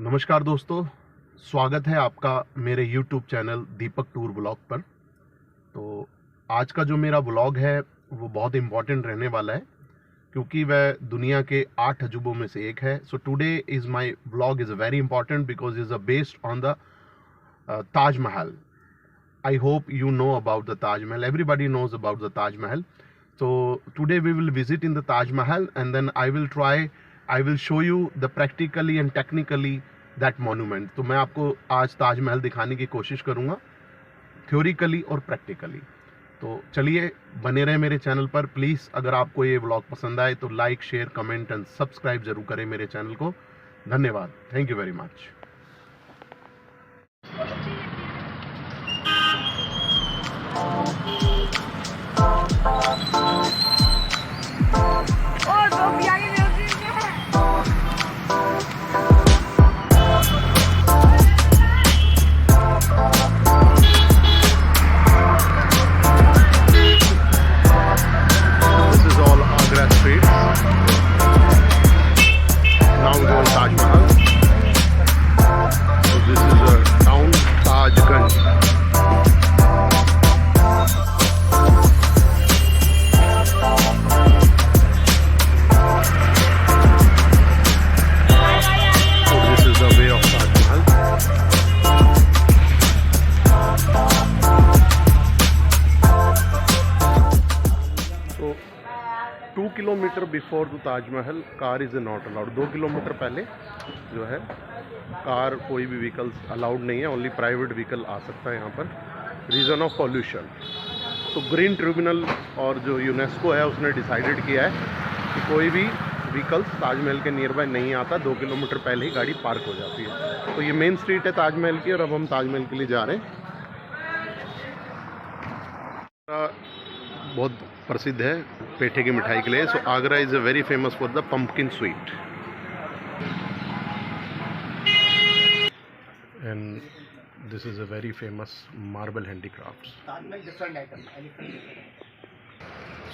नमस्कार दोस्तों, स्वागत है आपका मेरे YouTube channel Deepak tour blog पर। तो आज का जो मेरा ब्लॉग है वो बहुत इम्पॉर्टेंट रहने वाला है क्योंकि वह दुनिया के 8 अजूबों में से एक है। So today is my blog is very important because is based on the Taj Mahal. I hope you know about the Taj Mahal. Everybody knows about the Taj Mahal. So today we will visit in the Taj Mahal and then I will show you the practically and technically that monument. तो मैं आपको आज ताज महल दिखाने की कोशिश करूँगा theoretically और practically. तो चलिए बने रहे मेरे चैनल पर। प्लीज़ अगर आपको ये व्लॉग पसंद आए तो like, share, comment and subscribe जरूर करें मेरे चैनल को। धन्यवाद। Thank you very much. This is all Agra streets. Now we go to Taj Mahal. So this is a town, Tajganj. So this is the way of Taj Mahal. So 2 kilometre before the Taj Mahal car is not allowed. 2 kilometre पहले जो है car कोई भी vehicles allowed नहीं है, only private vehicle आ सकता है यहाँ पर, रीज़न ऑफ पॉल्यूशन। तो ग्रीन ट्रिब्यूनल और जो यूनेस्को है उसने डिसाइडेड किया है कि कोई भी व्हीकल्स ताजमहल के नियर बाय नहीं आता। 2 किलोमीटर पहले ही गाड़ी पार्क हो जाती है। तो ये मेन स्ट्रीट है ताजमहल की और अब हम ताजमहल के लिए जा रहे हैं। बहुत प्रसिद्ध है पेठे की मिठाई के लिए। So Agra is a very famous for the pumpkin sweet and this is a very famous marble handicrafts.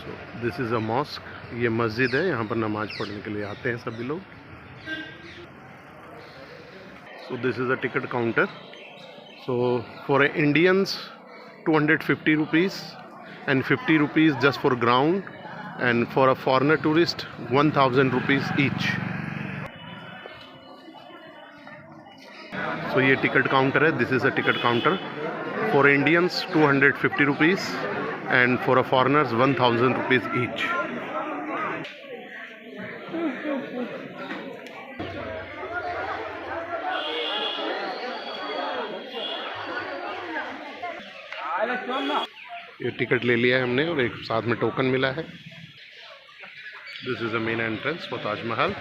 So this is a mosque. ये मस्जिद है, यहाँ पर नमाज पढ़ने के लिए आते हैं सभी लोग। सो this is a ticket counter. So for Indians 250 rupees and 50 rupees just for ground, and for a foreigner tourist 1000 rupees each. So ये टिकट काउंटर है। This is a ticket counter for Indians 250 rupees and for a foreigners 1000 rupees each. ये ticket ले लिया है हमने और एक साथ में टोकन मिला है। This is the main entrance for Taj Mahal.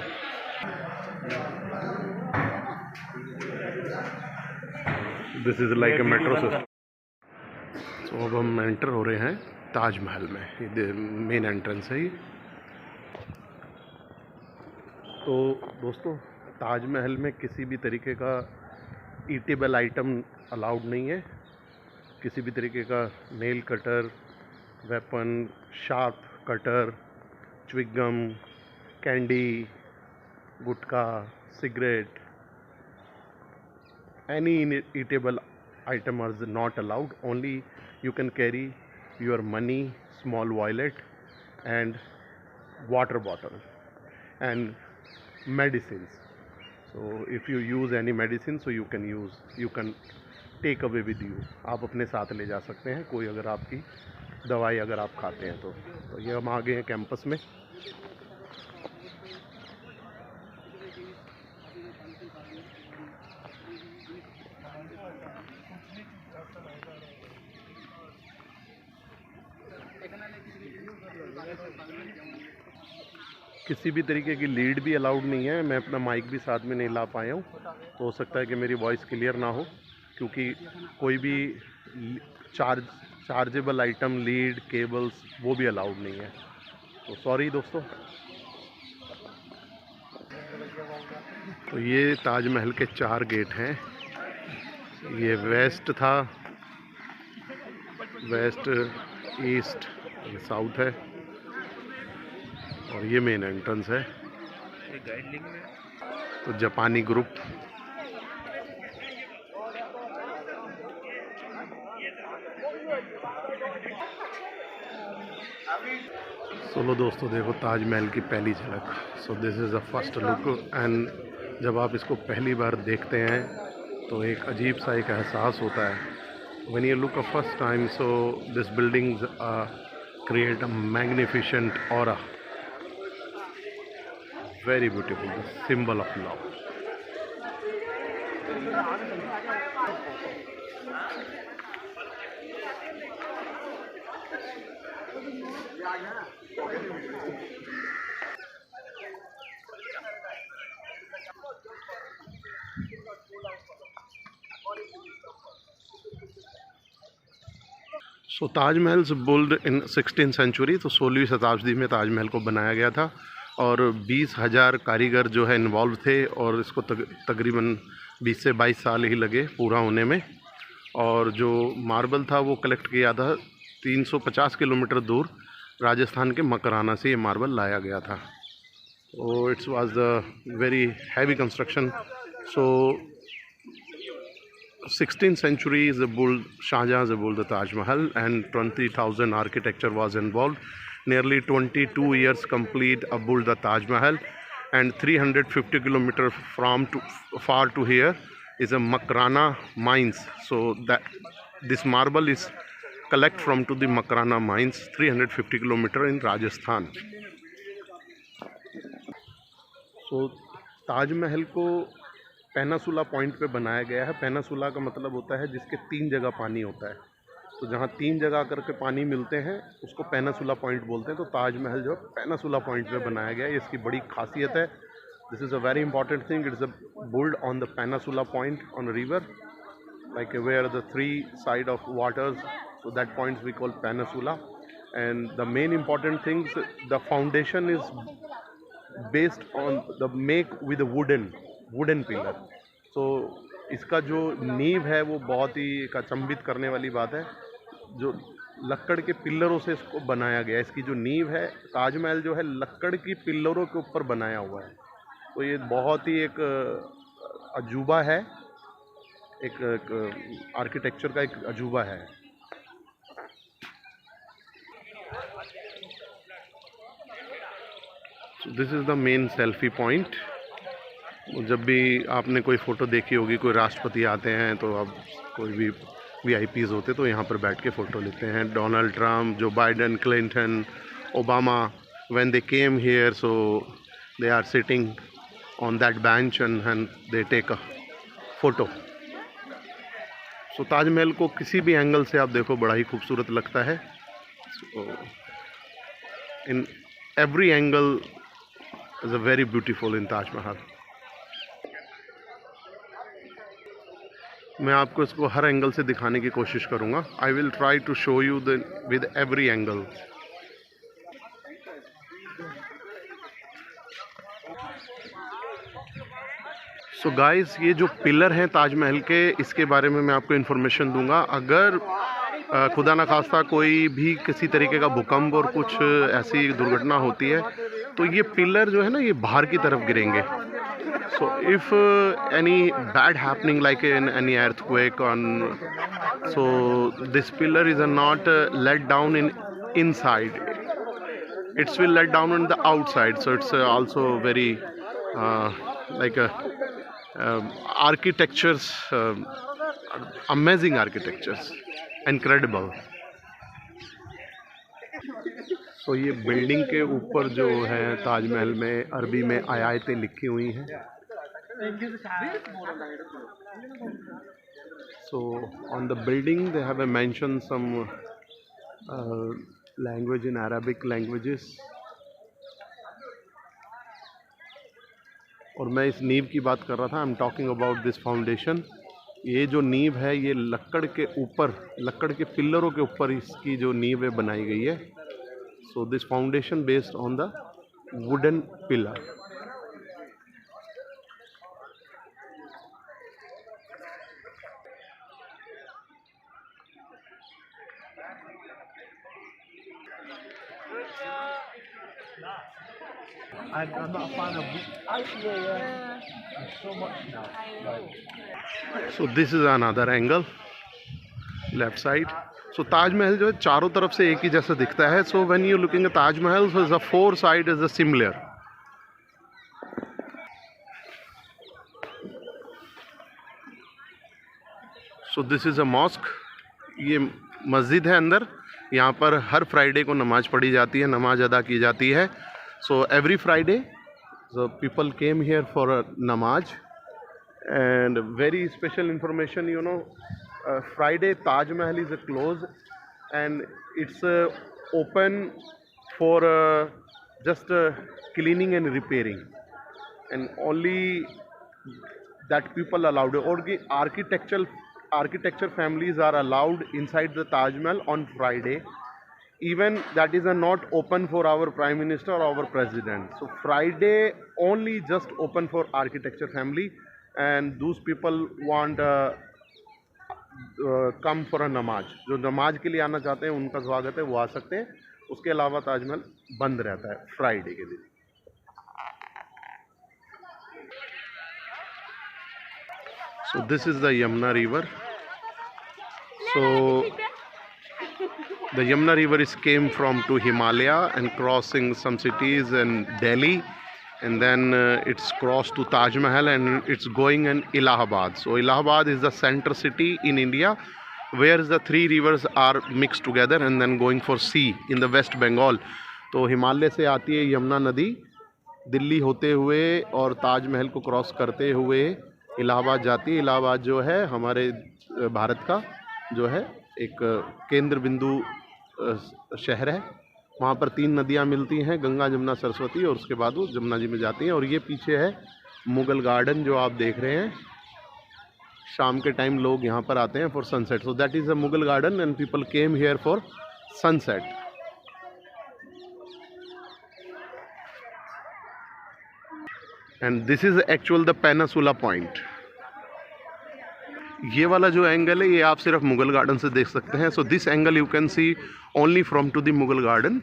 This is like a metro system. तो अब हम एंटर हो रहे हैं ताज महल में। ये मेन एंट्रेंस है ये। तो दोस्तों, ताज महल में किसी भी तरीके का ईटेबल आइटम अलाउड नहीं है। किसी भी तरीके का nail cutter, weapon, sharp cutter, chewing gum, candy, gutkha, cigarette, any eatable item is not allowed. Only you can carry your money, small wallet and water bottle and medicines. So if you use any medicine, so you can take away with you. आप अपने साथ ले जा सकते हैं कोई अगर आपकी दवाई अगर आप खाते हैं तो ये हम आ गए हैं कैंपस में। किसी भी तरीके की लीड भी अलाउड नहीं है। मैं अपना माइक भी साथ में नहीं ला पाया हूँ, तो हो सकता है कि मेरी वॉइस क्लियर ना हो क्योंकि कोई भी चार्जेबल आइटम, लीड, केबल्स वो भी अलाउड नहीं है। तो सॉरी दोस्तों। तो ये ताजमहल के 4 गेट हैं। ये वेस्ट था, वेस्ट, ईस्ट, ये साउथ है और ये मेन एंट्रेंस है। तो जापानी ग्रुप चलो दोस्तों, देखो ताजमहल की पहली झलक। सो this is the first look, and जब आप इसको पहली बार देखते हैं तो एक अजीब सा एक एहसास होता है। When you look a first time, so this buildings create a magnificent aura, very beautiful, the symbol of love. So Taj Mahal built in 16th century, तो 16वीं शताब्दी में ताजमहल को बनाया गया था और 20,000 कारीगर जो है इन्वॉल्व थे और इसको तकरीबन 20 से 22 साल ही लगे पूरा होने में। और जो मार्बल था वो कलेक्ट किया था 350 किलोमीटर दूर राजस्थान के मकराना से ये मार्बल लाया गया था। तो it's was the very heavy construction. So 16th century is Shahjahan built the Taj Mahal, and 20,000 architecture was involved. Nearly 22 years complete built the Taj Mahal, and 350 kilometers from far to here is a Makrana mines. So that this marble is collect from to the Makrana mines, 350 kilometers in Rajasthan. So Taj Mahal को पेनासुला point पे बनाया गया है। पेनासुला का मतलब होता है जिसके 3 जगह पानी होता है, तो जहाँ 3 जगह करके पानी मिलते हैं उसको पेनासुला पॉइंट बोलते हैं। तो ताजमहल जो पेनासुला पॉइंट पे बनाया गया है, इसकी बड़ी खासियत है। This is a very important thing, it's a build on the peninsula point on river, like where the 3 side of waters, so that points we call peninsula. And the main important things, the foundation is based on the make with wooden pillar. तो इसका जो नींव है वो बहुत ही एक अचंभित करने वाली बात है, जो लक्कड़ के पिल्लरों से इसको बनाया गया है। इसकी जो नींव है, ताजमहल जो है लक्कड़ की पिल्लरों के ऊपर बनाया हुआ है। तो ये बहुत ही एक अजूबा है, एक आर्किटेक्चर का एक अजूबा है। This is the main selfie point. जब भी आपने कोई फ़ोटो देखी होगी, कोई राष्ट्रपति आते हैं तो अब कोई भी VIPs होते तो यहाँ पर बैठ के फ़ोटो लेते हैं। Donald Trump, Joe Biden, Clinton, Obama, when they came here, so they are sitting on that bench and they take a photo. So Taj Mahal को किसी भी एंगल से आप देखो बड़ा ही खूबसूरत लगता है। So in every angle is a very beautiful in Taj Mahal. मैं आपको इसको हर एंगल से दिखाने की कोशिश करूँगा। I will try to show you the with every angle. So guys, ये जो पिलर हैं ताजमहल के, इसके बारे में मैं आपको इन्फॉर्मेशन दूंगा। अगर खुदा न खास्ता कोई भी किसी तरीके का भूकंप और कुछ ऐसी दुर्घटना होती है तो ये पिलर जो है ना, ये बाहर की तरफ गिरेंगे। So if any bad happening like in any earthquake so this pillar is not let down in inside, it will let down on the outside. So it's also very like a architectures, amazing architectures, incredible. तो ये building के ऊपर जो है ताजमहल में अरबी में आयतें लिखी हुई हैं। So on the building they have mentioned some language in Arabic languages। और मैं इस नींव की बात कर रहा था। I am talking about this foundation. ये जो नींव है ये लक्कड़ के ऊपर, लक्कड़ के पिल्लरों के ऊपर इसकी जो नींव है बनाई गई है। So this foundation based on the wooden pillar। I'm not a fan of so much now. So this is another angle, left side। सो ताजमहल जो है चारों तरफ से एक ही जैसा दिखता है. So when you looking at Taj Mahal, so the four side is similar. So this is a mosque. ये मस्जिद है अंदर. यहाँ पर हर फ्राइडे को नमाज पढ़ी जाती है, नमाज अदा की जाती है. So every Friday the people came here for a namaz. And very special information, you know, Friday Taj Mahal is closed and it's open for just cleaning and repairing, and only that people allowed, or the architecture families are allowed inside the Taj Mahal on Friday. Even that is not open for our Prime Minister or our President. So Friday only just open for architecture family, and those people want come for a namaz. जो नमाज के लिए आना चाहते हैं उनका स्वागत है, वो आ सकते हैं. उसके अलावा ताजमहल बंद रहता है फ्राइडे के दिन. So this is the Yamuna River. So the Yamuna River came from to Himalaya and crossing some cities and Delhi, and then it's crossed to Taj Mahal and it's going in Allahabad. So Allahabad is the center city in India, where the three rivers are mixed together and then going for sea in the West Bengal. तो हिमालय से आती है यमुना नदी, दिल्ली होते हुए और ताज महल को cross करते हुए इलाहाबाद जाती है. इलाहाबाद जो है हमारे भारत का जो है एक केंद्र बिंदु शहर है. वहाँ पर 3 नदियाँ मिलती हैं, गंगा, जमुना, सरस्वती, और उसके बाद वो जमुना जी में जाती हैं. और ये पीछे है मुगल गार्डन जो आप देख रहे हैं. शाम के टाइम लोग यहाँ पर आते हैं for sunset. So that is a Mughal garden and people came here for sunset. And this is actual the peninsula point. ये वाला जो एंगल है ये आप सिर्फ मुगल गार्डन से देख सकते हैं. So this angle you can see only from to the Mughal garden.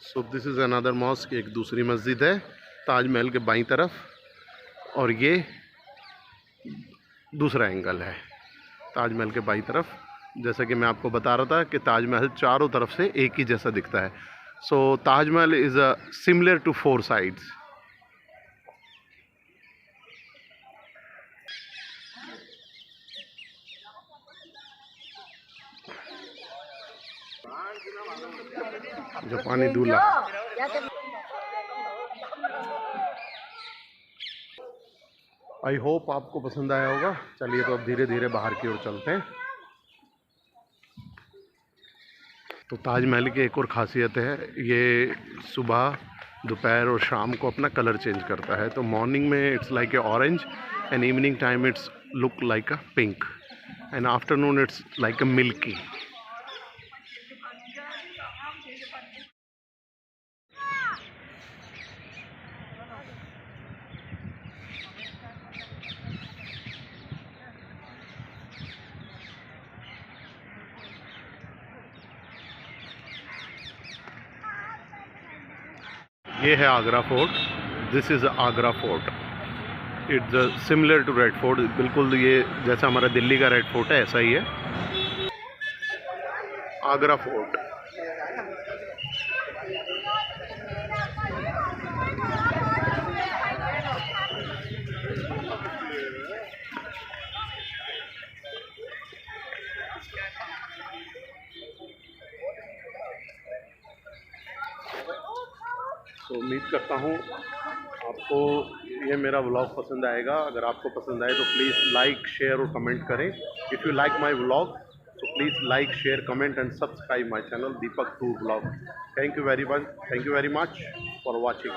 So this is another mosque. एक दूसरी मस्जिद है ताजमहल के बाईं तरफ, और ये दूसरा एंगल है ताजमहल के बाईं तरफ. जैसा कि मैं आपको बता रहा था कि ताजमहल चारों तरफ से एक ही जैसा दिखता है. So Taj Mahal is a similar to 4 sides. जापानी दूल्हा. आई होप आपको पसंद आया होगा. चलिए तो अब धीरे धीरे बाहर की ओर चलते हैं. तो ताजमहल की एक और खासियत है, ये सुबह, दोपहर और शाम को अपना कलर चेंज करता है. तो मॉर्निंग में it's like a orange, and evening time it's look like a pink, and afternoon it's like a milky. ये है Agra fort. This is Agra fort. It's similar to Red Fort. बिल्कुल ये जैसा हमारा दिल्ली का रेड फोर्ट है ऐसा ही है आगरा फोर्ट. तो उम्मीद करता हूँ आपको ये मेरा व्लॉग पसंद आएगा. अगर आपको पसंद आए तो प्लीज़ लाइक, शेयर और कमेंट करें. If you like my vlog तो please like, share, comment and subscribe my channel Deepak tour vlog. Thank you very much for watching.